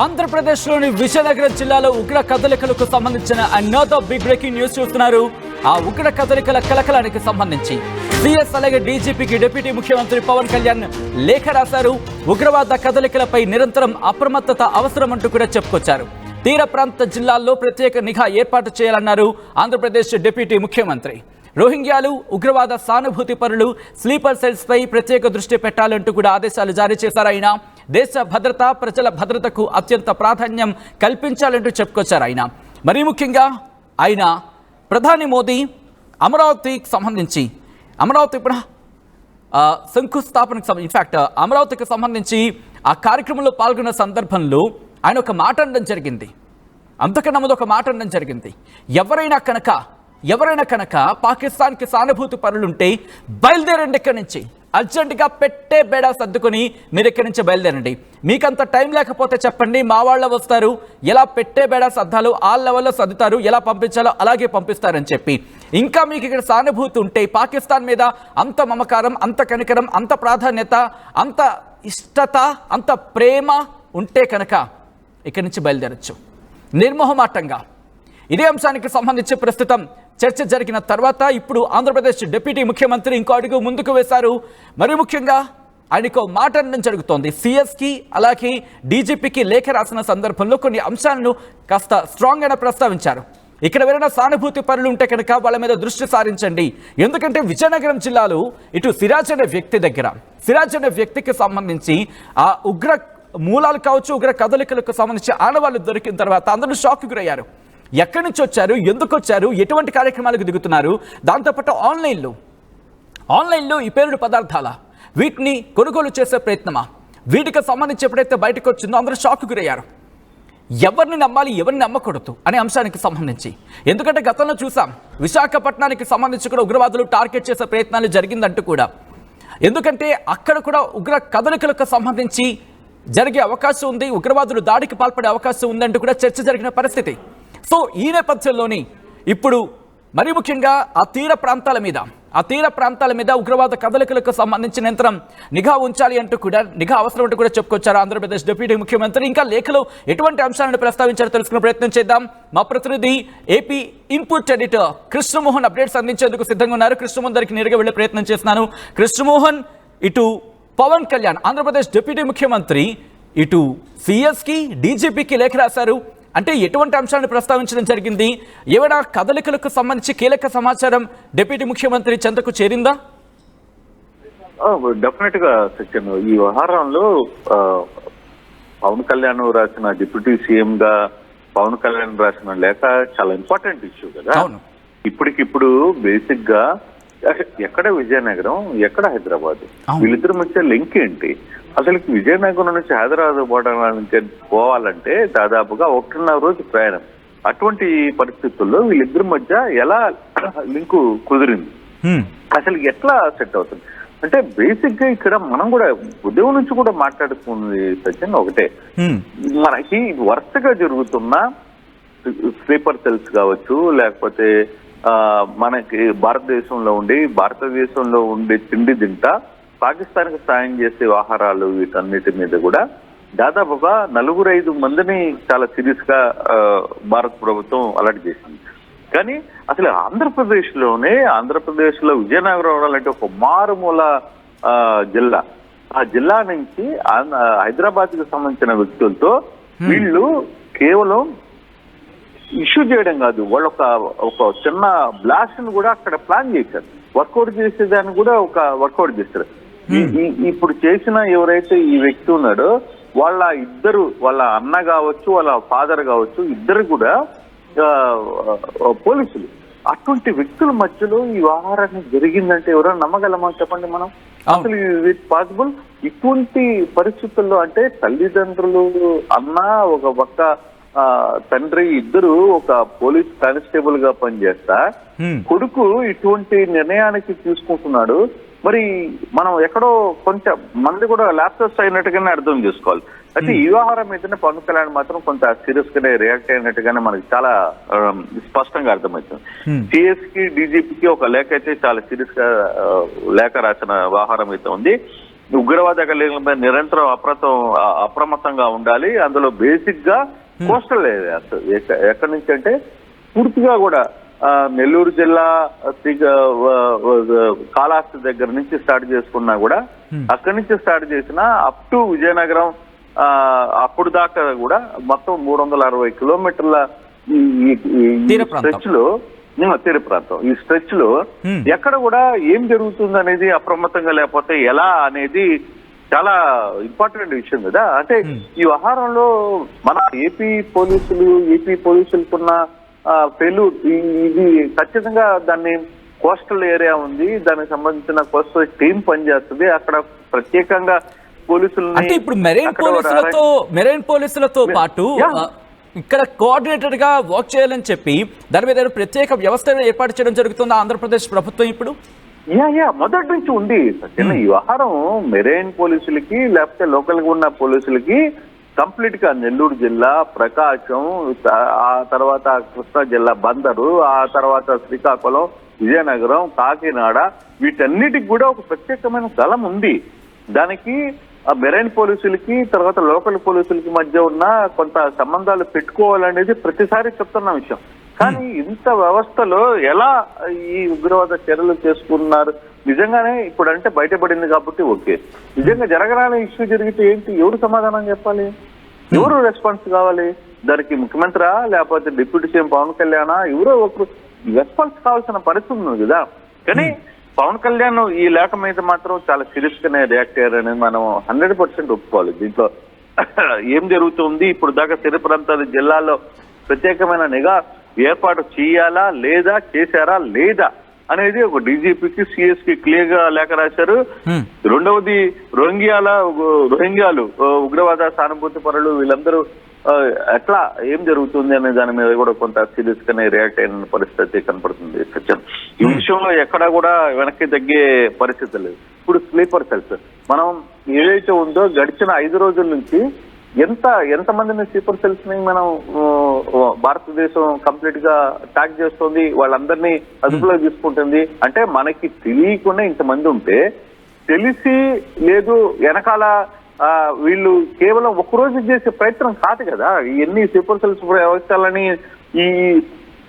ఆంధ్రప్రదేశ్లోని విజయనగరం జిల్లాలో ఉగ్ర కదలికలకు సంబంధించిన అనదర్ బిగ్ బ్రేకింగ్ న్యూస్ చూస్తున్నారు. ఆ ఉగ్ర కదలికల కలకలానికి సంబంధించి సిఎస్ అలాగే డీజీపీకి డిప్యూటీ ముఖ్యమంత్రి పవన్ కళ్యాణ్ లేఖ రాశారు. ఉగ్రవాద కదలికలపై నిరంతరం అప్రమత్తత అవసరం అంటూ కూడా చెప్పుకొచ్చారు. తీర ప్రాంత జిల్లాల్లో ప్రత్యేక నిఘా ఏర్పాటు చేయాలన్నారు ఆంధ్రప్రదేశ్ డిప్యూటీ ముఖ్యమంత్రి. రోహింగ్యాలు, ఉగ్రవాద సానుభూతి పరులు, స్లీపర్ సెల్స్ పై ప్రత్యేక దృష్టి పెట్టాలంటూ కూడా ఆదేశాలు జారీ చేశారు. ఆయన దేశ భద్రత, ప్రజల భద్రతకు అత్యంత ప్రాధాన్యం కల్పించాలంటూ చెప్పుకొచ్చారు. ఆయన మరీ ముఖ్యంగా ఆయన ప్రధాని మోదీ అమరావతికి సంబంధించి శంకుస్థాపనకు సంబంధించి ఇన్ఫాక్ట్ అమరావతికి సంబంధించి ఆ కార్యక్రమంలో పాల్గొన్న సందర్భంలో ఆయన ఒక మాట అనడం జరిగింది. అంతకన్నా ముందు ఒక మాట అనడం జరిగింది. ఎవరైనా కనుక పాకిస్తాన్కి సానుభూతి పరులుంటే బయలుదేరండి ఇక్కడి నుంచి, అర్జెంటుగా పెట్టే బేడా సర్దుకొని మీరు ఇక్కడి నుంచి బయలుదేరండి. మీకంత టైం లేకపోతే చెప్పండి, మా వాళ్ళ వస్తారు, ఎలా పెట్టే బేడా సర్దాలో ఆ లెవెల్లో సర్దుతారు, ఎలా పంపించాలో అలాగే పంపిస్తారని చెప్పి, ఇంకా మీకు ఇక్కడ సానుభూతి ఉంటే, పాకిస్తాన్ మీద అంత మమకారం, అంత కనికరం, అంత ప్రాధాన్యత, అంత ఇష్టత, అంత ప్రేమ ఉంటే కనుక ఇక్కడి నుంచి బయలుదేరచ్చు నిర్మోహమాటంగా. ఇదే అంశానికి సంబంధించి ప్రస్తుతం చర్చ జరిగిన తర్వాత ఇప్పుడు ఆంధ్రప్రదేశ్ డిప్యూటీ ముఖ్యమంత్రి ఇంకో అడుగు ముందుకు వేశారు. మరి ముఖ్యంగా ఆయనకు మాట అనడం జరుగుతోంది. సిఎస్కి అలాగే డీజీపీకి లేఖ రాసిన సందర్భంలో కొన్ని అంశాలను కాస్త స్ట్రాంగ్గా ప్రస్తావించారు. ఇక్కడ ఎవరైనా సానుభూతి పరులు ఉంటే కనుక వాళ్ళ మీద దృష్టి సారించండి. ఎందుకంటే విజయనగరం జిల్లాలో ఇటు సిరాజ్ అనే వ్యక్తికి సంబంధించి ఆ ఉగ్ర మూలాలు కావచ్చు, ఉగ్ర కదలికలకు సంబంధించి ఆనవాళ్లు దొరికిన తర్వాత అందరూ షాక్కి గురయ్యారు. ఎక్కడి నుంచి వచ్చారు, ఎందుకు వచ్చారు, ఎటువంటి కార్యక్రమాలకు దిగుతున్నారు, దాంతోపాటు ఆన్లైన్లో ఈ పేరుడు పదార్థాల వీటిని కొనుగోలు చేసే ప్రయత్నమా, వీటికి సంబంధించి ఎప్పుడైతే బయటకు వచ్చిందో అందరూ షాక్కి గురయ్యారు. ఎవరిని నమ్మాలి, ఎవరిని నమ్మకూడదు అనే అంశానికి సంబంధించి. ఎందుకంటే గతంలో చూసాం, విశాఖపట్నానికి సంబంధించి కూడా ఉగ్రవాదులు టార్గెట్ చేసే ప్రయత్నాలు జరిగిందంటూ కూడా. ఎందుకంటే అక్కడ కూడా ఉగ్ర కదలికలకు సంబంధించి జరిగే అవకాశం ఉంది, ఉగ్రవాదులు దాడికి పాల్పడే అవకాశం ఉందంటూ కూడా చర్చ జరిగిన పరిస్థితి. సో ఈ నేపథ్యంలోని ఇప్పుడు మరీ ముఖ్యంగా ఆ తీర ప్రాంతాల మీద ఉగ్రవాద కదలికలకు సంబంధించిన నిరంతరం నిఘా ఉంచాలి అంటూ కూడా, నిఘా అవసరం అంటూ కూడా చెప్పుకొచ్చారు ఆంధ్రప్రదేశ్ డిప్యూటీ ముఖ్యమంత్రి. ఇంకా లేఖలో ఎటువంటి అంశాలను ప్రస్తావించారో తెలుసుకునే ప్రయత్నం చేద్దాం. మా ప్రతినిధి AP input editor Krishnamohan updates అందించేందుకు సిద్ధంగా ఉన్నారు. కృష్ణమోహన్ దగ్గరికి నేరుగా వెళ్లే ప్రయత్నం చేస్తున్నాను. కృష్ణమోహన్, ఇటు పవన్ కళ్యాణ్ ఆంధ్రప్రదేశ్ డిప్యూటీ ముఖ్యమంత్రి ఇటు సిఎస్కి డీజీపీకి లేఖ రాశారు. అంటే ఎటువంటి అంశాలను ప్రస్తావించడం జరిగింది? ఏమైనా కదలికలకు సంబంధించి కీలక సమాచారం డిప్యూటీ ముఖ్యమంత్రి చెంతకు చేరిందా? డెఫినెట్ గా సత్యం, ఈ వ్యవహారంలో పవన్ కళ్యాణ్ రాసిన డిప్యూటీ సీఎం గా పవన్ కళ్యాణ్ రాసిన లేఖ చాలా ఇంపార్టెంట్ ఇష్యూ కదా. ఇప్పటికిప్పుడు బేసిక్ గా ఎక్కడ విజయనగరం, ఎక్కడ హైదరాబాద్, వీళ్ళిద్దరి మధ్య లింక్ ఏంటి? అసలు విజయనగరం నుంచి హైదరాబాద్ పోవాలంటే దాదాపుగా 1.5 రోజు ప్రయాణం. అటువంటి పరిస్థితుల్లో వీళ్ళిద్దరి మధ్య ఎలా లింకు కుదిరింది, అసలు ఎట్లా సెట్ అవుతుంది అంటే బేసిక్ గా ఇక్కడ మనం కూడా ఉదయం నుంచి కూడా మాట్లాడుకున్నది సత్యం ఒకటే. మనకి వరుసగా జరుగుతున్న స్లీపర్ సెల్స్ కావచ్చు, లేకపోతే మనకి భారతదేశంలో ఉండే తిండి తింటా పాకిస్తాన్కి సాయం చేసే వ్యవహారాలు, వీటన్నిటి మీద కూడా దాదాపుగా 4-5 మందిని చాలా సీరియస్ గా భారత ప్రభుత్వం అలర్ట్ చేసింది. కానీ అసలు ఆంధ్రప్రదేశ్ లో విజయనగరం అంటే ఒక మారుమూల జిల్లా. ఆ జిల్లా నుంచి హైదరాబాద్ కి సంబంధించిన వ్యక్తులతో వీళ్ళు కేవలం ఇష్యూ చేయడం కాదు, వాళ్ళు ఒక చిన్న బ్లాస్ట్ ను కూడా అక్కడ ప్లాన్ చేశారు. వర్కౌట్ చేసేదాన్ని కూడా ఒక వర్కౌట్ చేస్తారు. ఇప్పుడు చేసిన ఎవరైతే ఈ వ్యక్తి ఉన్నాడో వాళ్ళ అన్న కావచ్చు, వాళ్ళ ఫాదర్ కావచ్చు, ఇద్దరు కూడా పోలీసులు. అటువంటి వ్యక్తుల మధ్యలో ఈ వ్యవహారాన్ని జరిగిందంటే ఎవరైనా నమ్మగలమా చెప్పండి మనం? అసలు ఇట్ పాసిబుల్? ఇటువంటి పరిస్థితుల్లో అంటే తల్లిదండ్రులు, అన్న ఒక పక్క తండ్రి, ఇద్దరు ఒక పోలీస్ కానిస్టేబుల్ గా పనిచేస్తా కొడుకు ఇటువంటి నిర్ణయానికి తీసుకుంటున్నాడు. మరి మనం ఎక్కడో కొంచెం మంది కూడా ల్యాప్టాప్స్ అయినట్టుగానే అర్థం చేసుకోవాలి. అయితే ఈ వ్యవహారం మీదనే పవన్ కళ్యాణ్ మాత్రం కొంత సీరియస్ గానే రియాక్ట్ అయినట్టుగానే మనకి చాలా స్పష్టంగా అర్థమవుతుంది. సిఎస్కి డీజీపీకి ఒక లేఖ అయితే చాలా సీరియస్ గా లేఖ రాసిన వ్యవహారం అయితే ఉంది. ఉగ్రవాద కళలపై నిరంతరం అప్రమత్తంగా ఉండాలి. అందులో బేసిక్ గా కోస్టల్ ఏరియాస్ ఎక్కడి నుంచి అంటే పూర్తిగా కూడా నెల్లూరు జిల్లా కాళహస్తి దగ్గర నుంచి స్టార్ట్ చేసుకున్నా కూడా అక్కడి నుంచి స్టార్ట్ చేసిన అప్ టు విజయనగరం అప్పుడు దాకా కూడా మొత్తం 360 కిలోమీటర్ల ఈ స్ట్రెచ్ లో తీర ప్రాంతం ఈ స్ట్రెచ్ లో ఎక్కడ కూడా ఏం జరుగుతుంది అనేది అప్రమత్తంగా లేకపోతే ఎలా అనేది చాలా ఇంపార్టెంట్ విషయం కదా. అంటే ఈ వ్యవహారంలో మన ఏపీ పోలీసులకున్న ఫెయిల్యూర్ ఇది ఖచ్చితంగా దాన్ని కోస్టల్ ఏరియా ఉంది, దానికి సంబంధించిన కోస్టల్ టీం పనిచేస్తుంది. అక్కడ ప్రత్యేకంగా పోలీసులు అంటే ఇప్పుడు మెరైన్ పోలీసులతో పాటు ఇక్కడ కోఆర్డినేటర్ గా వర్క్ చేయాలని చెప్పి దాని మీద ప్రత్యేక వ్యవస్థను ఏర్పాటు చేయడం జరుగుతుంది ఆంధ్రప్రదేశ్ ప్రభుత్వం ఇప్పుడు. మొదటి నుంచి ఉంది సత్యన. ఈ వ్యవహారం మెరైన్ పోలీసులకి లేకపోతే లోకల్ గా ఉన్న పోలీసులకి కంప్లీట్ గా నెల్లూరు జిల్లా, ప్రకాశం, ఆ తర్వాత కృష్ణా జిల్లా బందరు, ఆ తర్వాత శ్రీకాకుళం, విజయనగరం, కాకినాడ వీటన్నిటికి కూడా ఒక ప్రత్యేకమైన దళం ఉంది. దానికి మెరైన్ పోలీసులకి తర్వాత లోకల్ పోలీసులకి మధ్య ఉన్న కొంత సంబంధాలు పెట్టుకోవాలనేది ప్రతిసారి చెప్తున్న విషయం. కానీ ఇంత వ్యవస్థలో ఎలా ఈ ఉగ్రవాద చర్యలు చేసుకున్నారు? నిజంగానే ఇప్పుడు అంటే బయటపడింది కాబట్టి ఓకే, నిజంగా జరగరాని ఇష్యూ జరిగితే ఏంటి? ఎవరు సమాధానం చెప్పాలి? ఎవరు రెస్పాన్స్ కావాలి? దానికి ముఖ్యమంత్రి లేకపోతే డిప్యూటీ సీఎం పవన్ కళ్యాణ్ ఎవరో ఒకరు రెస్పాన్స్ కావాల్సిన పరిస్థితి ఉంది కదా. కానీ పవన్ కళ్యాణ్ ఈ లేఖ మీద మాత్రం చాలా సీరియస్ గానే రియాక్ట్ అయ్యారనేది మనం 100% ఒప్పుకోవాలి. దీంట్లో ఏం జరుగుతుంది ఇప్పుడు దాకా తీర ప్రాంతాల జిల్లాల్లో ప్రత్యేకమైన నిఘా ఏర్పాటు చేయాలా లేదా, చేశారా లేదా అనేది ఒక డీజీపీకి, సిఎస్ కి క్లియర్ గా లేఖ రాశారు. రెండవది రోహింగ్యాలు ఉగ్రవాద సానుభూతి పరులు వీళ్ళందరూ ఎట్లా ఏం జరుగుతుంది అనే దాని మీద కూడా కొంత సీరియస్ గానే రియాక్ట్ అయిన పరిస్థితి కనపడుతుంది సత్యం. ఈ విషయంలో ఎక్కడా కూడా వెనక్కి తగ్గే పరిస్థితి లేదు. ఇప్పుడు స్లీపర్ సెల్స్ మనం ఏదైతే ఉందో గడిచిన 5 రోజుల నుంచి ఎంతమందిని స్లీపర్ సెల్స్ ని మనం భారతదేశం కంప్లీట్ గా ట్యాక్ చేస్తుంది, వాళ్ళందరినీ అదుపులో తీసుకుంటుంది. అంటే మనకి తెలియకుండా ఇంతమంది ఉంటే తెలిసి లేదు వెనకాల వీళ్ళు కేవలం ఒక్కరోజు చేసే ప్రయత్నం కాదు కదా. ఎన్ని స్లీపర్ సెల్స్ వ్యవస్థలని ఈ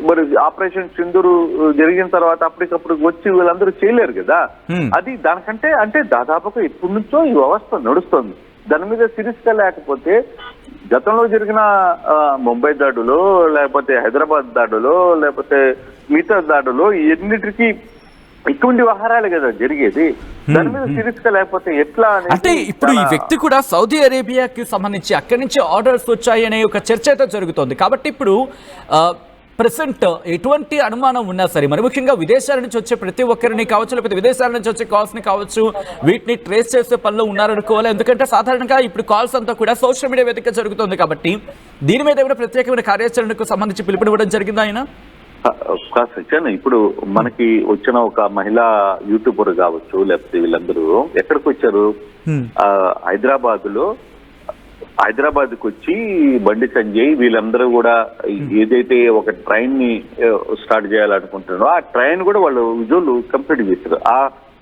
మరి ఆపరేషన్ సింధూరు జరిగిన తర్వాత అప్పటికప్పుడు వచ్చి వీళ్ళందరూ చేయలేరు కదా. అది దానికంటే అంటే దాదాపుగా ఇప్పటి నుంచో ఈ వ్యవస్థ నడుస్తుంది. దాని మీద సీరియస్ గా లేకపోతే గతంలో జరిగిన ముంబై దాడులో లేకపోతే హైదరాబాద్ దాడులో లేకపోతే మిగతా దాడులో ఎన్నిటికీ ఇటువంటి వ్యవహారాలు కదా జరిగేది. దాని మీద సీరియస్ గా లేకపోతే ఎట్లా అంటే ఇప్పుడు ఈ వ్యక్తి కూడా సౌదీ అరేబియాకి సంబంధించి అక్కడి నుంచి ఆర్డర్స్ వచ్చాయి అనే ఒక చర్చ అయితే జరుగుతోంది. కాబట్టి ఇప్పుడు ప్రెసెంట్ ఎటువంటి అనుమానం ఉన్నా సరే మరి ముఖ్యంగా విదేశాల నుంచి వచ్చే ప్రతి ఒక్కరిని కావచ్చు లేకపోతే విదేశాల నుంచి వచ్చే కాల్స్ ని కావచ్చు వీటిని ట్రేస్ చేసే పనిలో ఉన్నారనుకోవాలి. ఎందుకంటే సాధారణంగా ఇప్పుడు కాల్స్ అంతా కూడా సోషల్ మీడియా వేదిక జరుగుతుంది కాబట్టి దీని మీద కూడా ప్రత్యేకమైన కార్యాచరణకు సంబంధించి పిలుపునివ్వడం జరిగింది ఆయన. సత్యాన్ని ఇప్పుడు మనకి వచ్చిన ఒక మహిళా యూట్యూబర్ కావచ్చు లేకపోతే వీళ్ళందరూ ఎక్కడికి వచ్చారు? హైదరాబాద్ కు వచ్చి బండి సంజయ్ వీళ్ళందరూ కూడా ఏదైతే ఒక ట్రైన్ ని స్టార్ట్ చేయాలనుకుంటున్నారో ఆ ట్రైన్ కూడా వాళ్ళు విజువల్ కంప్లీట్ చేశారు.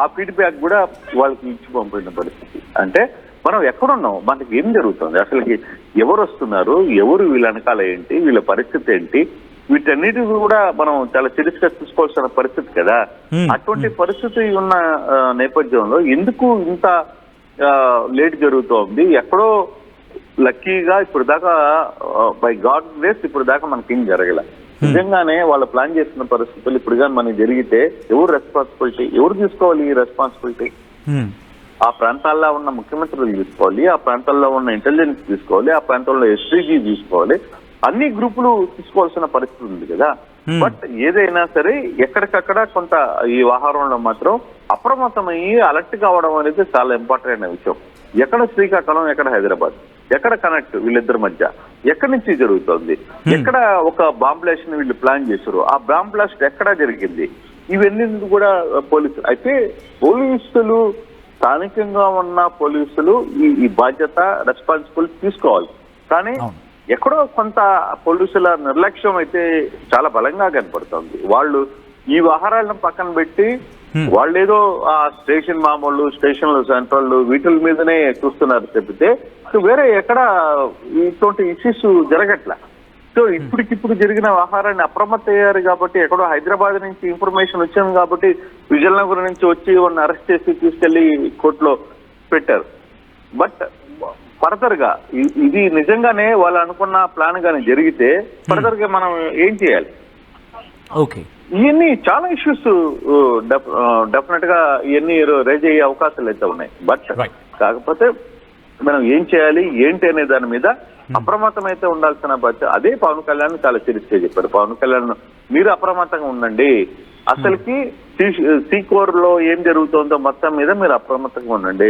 ఆ ఫీడ్బ్యాక్ కూడా వాళ్ళకి ఇచ్చి పంపిన పరిస్థితి. అంటే మనం ఎక్కడున్నాం, మనకి ఏం జరుగుతుంది, అసలుకి ఎవరు వస్తున్నారు, ఎవరు వీళ్ళ వెనకాల ఏంటి, వీళ్ళ పరిస్థితి ఏంటి, వీటన్నిటి కూడా మనం చాలా సీరియస్ గా చూసుకోవాల్సిన పరిస్థితి కదా. అటువంటి పరిస్థితి ఉన్న నేపథ్యంలో ఎందుకు ఇంత లేట్ జరుగుతోంది? ఎక్కడో లక్కీగా ఇప్పుడు దాకా బై గాడ్ గ్రేస్ ఇప్పుడు దాకా మనకేం జరగల. నిజంగానే వాళ్ళు ప్లాన్ చేస్తున్న పరిస్థితులు ఇప్పుడు కానీ మనకి జరిగితే ఎవరు రెస్పాన్సిబిలిటీ, ఎవరు తీసుకోవాలి ఈ రెస్పాన్సిబిలిటీ? ఆ ప్రాంతాల్లో ఉన్న ముఖ్యమంత్రులు తీసుకోవాలి, ఆ ప్రాంతాల్లో ఉన్న ఇంటెలిజెన్స్ తీసుకోవాలి, ఆ ప్రాంతంలో ఎస్పీజీ తీసుకోవాలి, అన్ని గ్రూపులు తీసుకోవాల్సిన పరిస్థితి ఉంది కదా. బట్ ఏదైనా సరే ఎక్కడికక్కడ కొంత ఈ వ్యవహారంలో మాత్రం అప్రమత్తమయ్యి అలర్ట్ కావడం అనేది చాలా ఇంపార్టెంట్ అయిన విషయం. ఎక్కడ శ్రీకాకుళం, ఎక్కడ హైదరాబాద్, ఎక్కడ కనెక్ట్ వీళ్ళిద్దరి మధ్య, ఎక్కడి నుంచి జరుగుతుంది, ఎక్కడ ఒక బాంబ్ బ్లాస్ట్ ని వీళ్ళు ప్లాన్ చేశారు, ఆ బాంబ్ బ్లాస్ట్ ఎక్కడ జరిగింది, ఇవన్నీ కూడా పోలీసులు అయితే పోలీసులు స్థానికంగా ఉన్న పోలీసులు ఈ బాధ్యత రెస్పాన్సిబుల్ తీసుకోవాలి. కానీ ఎక్కడో కొంత పోలీసుల నిర్లక్ష్యం అయితే చాలా బలంగా కనపడుతుంది. వాళ్ళు ఈ వ్యవహారాలను పక్కన పెట్టి వాళ్ళేదో ఆ స్టేషన్ మామూలు స్టేషన్లు సెంట్రల్ వీటి మీదనే చూస్తున్నారు తప్పితే వేరే ఎక్కడ ఇటువంటి ఇష్యూస్ జరగట్లా. సో ఇప్పటికిప్పుడు జరిగిన వ్యవహారాన్ని అప్రమత్తం అయ్యారు కాబట్టి, ఎక్కడో హైదరాబాద్ నుంచి ఇన్ఫర్మేషన్ వచ్చింది కాబట్టి విజయనగరం నుంచి వచ్చి వాళ్ళని అరెస్ట్ చేసి తీసుకెళ్లి కోర్టులో పెట్టారు. బట్ ఫర్దర్ గా ఇది నిజంగానే వాళ్ళు అనుకున్న ప్లాన్ గానీ జరిగితే ఫర్దర్ గా మనం ఏం చేయాలి? ఓకే, ఇవన్నీ చాలా ఇష్యూస్ డెఫినెట్ గా ఇవన్నీ రేజ్ అయ్యే అవకాశాలు అయితే ఉన్నాయి. బట్ కాకపోతే మనం ఏం చేయాలి ఏంటి అనే దాని మీద అప్రమత్తం అయితే ఉండాల్సిన బాధ్యత. అదే పవన్ కళ్యాణ్ చాలా సీరియస్ గా చెప్పారు. పవన్ కళ్యాణ్ మీరు అప్రమత్తంగా ఉండండి, అసలుకి సీకోర్ లో ఏం జరుగుతుందో మొత్తం మీద మీరు అప్రమత్తంగా ఉండండి,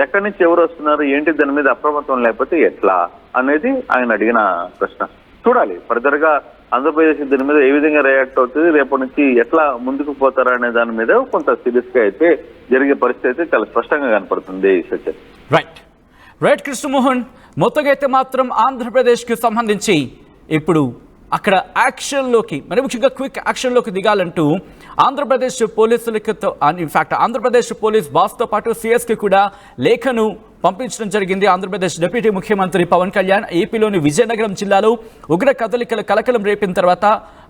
ఎక్కడి నుంచి ఎవరు వస్తున్నారు ఏంటి దాని మీద అప్రమత్తం లేకపోతే ఎట్లా అనేది ఆయన అడిగిన ప్రశ్న. చూడాలి ఫర్దర్ గా ఆంధ్రప్రదేశ్ దీని మీద ఏ విధంగా రియాక్ట్ అవుతుంది, రేపటి నుంచి ఎట్లా ముందుకు పోతారా అనే దాని మీద కొంత సీరియస్ గా అయితే జరిగే పరిస్థితి అయితే చాలా స్పష్టంగా కనపడుతుంది. సత్యం రైట్ కృష్ణమోహన్, మొత్తంగా అయితే మాత్రం ఆంధ్రప్రదేశ్కి సంబంధించి ఇప్పుడు అక్కడ యాక్షన్లోకి, మరి ముఖ్యంగా క్విక్ యాక్షన్లోకి దిగాలంటూ ఆంధ్రప్రదేశ్ పోలీసులతో, ఇన్ఫాక్ట్ ఆంధ్రప్రదేశ్ పోలీస్ బాస్తో పాటు సిఎస్కి కూడా లేఖను పంపించడం జరిగింది. ఆంధ్రప్రదేశ్ డిప్యూటీ ముఖ్యమంత్రి పవన్ కళ్యాణ్ ఏపీలోని విజయనగరం జిల్లాలో ఉగ్ర కదలికల కలకలం రేపిన తర్వాత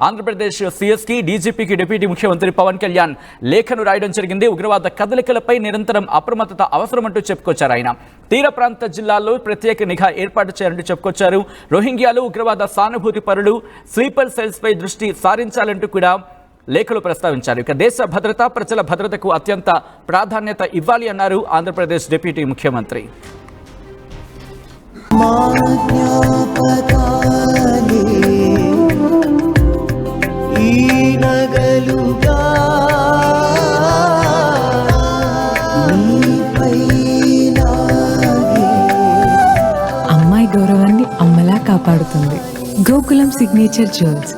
ఆంధ్రప్రదేశ్ సిఎస్కి, డీజీపీకి డిప్యూటీ ముఖ్యమంత్రి పవన్ కళ్యాణ్ లేఖను రాయడం జరిగింది. ఉగ్రవాద కదలికలపై నిరంతరం అప్రమత్తత అవసరమంటూ చెప్పుకొచ్చారు ఆయన. తీర ప్రాంత జిల్లాల్లో ప్రత్యేక నిఘా ఏర్పాటు చేయాలంటూ చెప్పుకొచ్చారు. రోహింగ్యాలు, ఉగ్రవాద సానుభూతి పరులు, స్లీపర్ సెల్స్ పై దృష్టి సారించాలంటూ కూడా లేఖలు ప్రస్తావించారు. ఇక దేశ భద్రత, ప్రజల భద్రతకు అత్యంత ప్రాధాన్యత ఇవ్వాలి అన్నారు ఆంధ్రప్రదేశ్ డిప్యూటీ ముఖ్యమంత్రి. అమ్మాయి గౌరవాన్ని అమ్మలా కాపాడుతుంది గోకులం సిగ్నేచర్ జ్యువెల్స్.